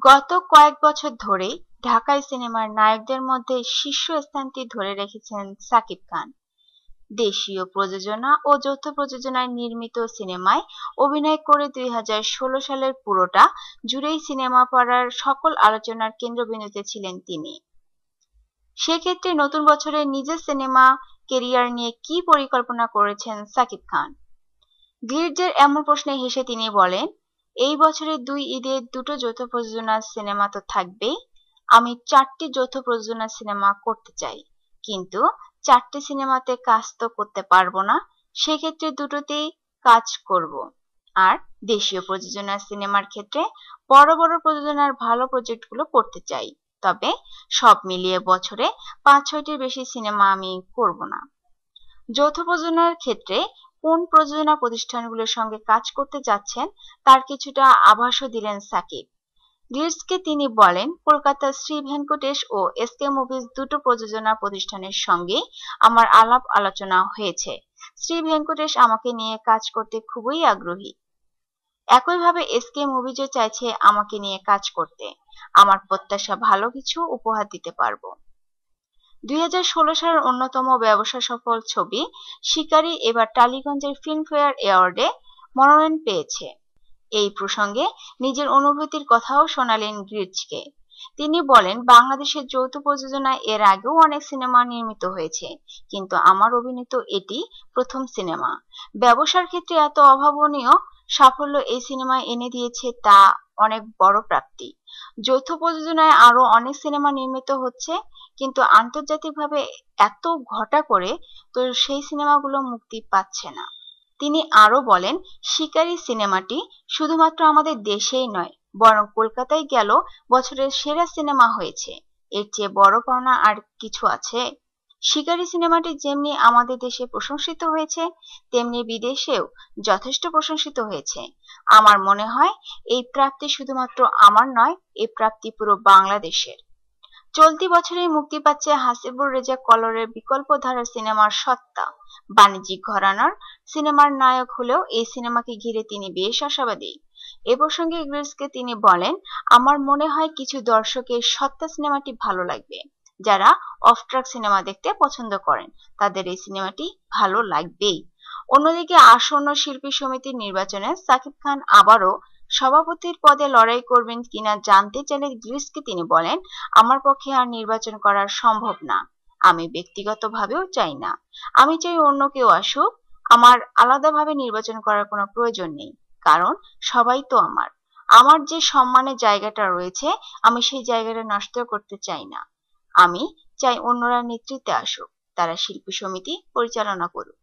গত কয়েক বছর ধরেই ঢাকাই সিনেমার নায়কদের মধ্যে শীর্ষস্থানটি ধরে রেখেছেন শাকিব খান। দেশীয় প্রযোজনা ও যৌথ প্রযোজনায় নির্মিত সিনেমায় অভিনয় করে 2016 সালের পুরোটা জুড়েই সিনেমা পাড়ার সকল আলোচনার কেন্দ্রবিন্দুতে ছিলেন তিনি। সেক্ষেত্রে নতুন বছরে নিজের সিনেমা কেরিয়ার নিয়ে কি পরিকল্পনা করেছেন শাকিব খান? গ্লিটজের এমন প্রশ্নে হেসে তিনি বলেন, এই বছরের 2 ঈদে 2টো যৌথ প্রযোজনার সিনেমা তো থাকবেই। আমি 4টি যৌথ প্রযোজনার সিনেমা করতে চাই, কিন্তু 4টি সিনেমাতে কাজ তো করতে পারবো না, সেক্ষেত্রে দুটোতেই কাজ করব। আর দেশীয় প্রযোজনার সিনেমার ক্ষেত্রে বড় বড় প্রযোজনার ভালো প্রজেক্টগুলো করতে চাই, তবে সব মিলিয়ে বছরে 5-6টির বেশি সিনেমা আমি করব না। যৌথ প্রযোজনার ক্ষেত্রে কোন প্রযোজনা প্রতিষ্ঠানগুলোর সঙ্গে কাজ করতে যাচ্ছেন তার কিছুটা আভাসও দিলেন শাকিব। গ্লিটজকে তিনি বলেন, কলকাতার শ্রী ভেঙ্কটেশ ও এসকে মুভিজ দুটো প্রযোজনা প্রতিষ্ঠানের সঙ্গে আমার আলাপ আলোচনা হয়েছে। শ্রী ভেঙ্কটেশ আমাকে নিয়ে কাজ করতে খুবই আগ্রহী। একইভাবে এসকে মুভিজও চাইছে আমাকে নিয়ে কাজ করতে। আমার প্রত্যাশা ভালো কিছু উপহার দিতে পারবো। 2016 সালের অন্যতম ব্যবসা সফল ছবি শিকারী এবার টালিগঞ্জের ফিল্মফেয়ার অ্যাওয়ার্ডে মনোনয়ন পেয়েছে। এই প্রসঙ্গে নিজের অনুভূতির কথাও শোনালেন গ্লিটজকে। তিনি বলেন, বাংলাদেশের যৌথ প্রযোজনায় এর আগেও অনেক সিনেমা নির্মিত হয়েছে, কিন্তু আমার অভিনীত এটি প্রথম সিনেমা। ব্যবসার ক্ষেত্রে এত অভাবনীয় সাফল্য এই সিনেমা এনে দিয়েছে, তা অনেক বড় প্রাপ্তি। যৌথ প্রযোজনায় আরো অনেক সিনেমা নির্মিত হচ্ছে, কিন্তু আন্তর্জাতিকভাবে এত ঘটা করে তো সেই সিনেমাগুলো মুক্তি পাচ্ছে না। তিনি আরো বলেন, শিকারী সিনেমাটি শুধুমাত্র আমাদের দেশেই নয়, বরং কলকাতায় গেল বছরের সেরা সিনেমা হয়েছে। এর চেয়ে বড় পাওনা আর কিছু আছে? শিকারী সিনেমাটি যেমনি আমাদের দেশে প্রশংসিত হয়েছে, তেমনি বিদেশেও যথেষ্ট প্রশংসিত হয়েছে। আমার মনে হয় এই প্রাপ্তি শুধুমাত্র আমার নয়, এই প্রাপ্তি পুরো বাংলাদেশের। চলতি বছরেই মুক্তি পাচ্ছে হাসিবুর রেজা কলরের বিকল্প ধারার সিনেমার সত্তা। বাণিজ্যিক ঘরানার সিনেমার নায়ক হলেও এই সিনেমাকে ঘিরে তিনি বেশ আশাবাদী। এ প্রসঙ্গে গ্লিটজকে তিনি বলেন, আমার মনে হয় কিছু দর্শকের সত্তা সিনেমাটি ভালো লাগবে। যারা অফ ট্র্যাক সিনেমা দেখতে পছন্দ করেন তাদের এই সিনেমাটি ভালো লাগবেই। অন্যদিকে আসন্ন শিল্পী সমিতির নির্বাচনে শাকিব খান আবারও সভাপতির পদে লড়াই করবেন কিনা জানতে চাইলে গ্লিটজকে তিনি বলেন, আমার পক্ষে আর নির্বাচন করা সম্ভব না। আমি ব্যক্তিগতভাবেও চাই না। আমি চাই অন্য কেউ আসুক। আমার আলাদাভাবে নির্বাচন করার কোনো প্রয়োজন নেই, কারণ সবাই তো আমার। আমার যে সম্মানের জায়গাটা রয়েছে, আমি সেই জায়গাটা নষ্ট করতে চাই না। আমি চাই অন্যরা নেতৃত্বে আসুক, তারা শিল্পী সমিতি পরিচালনা করুক।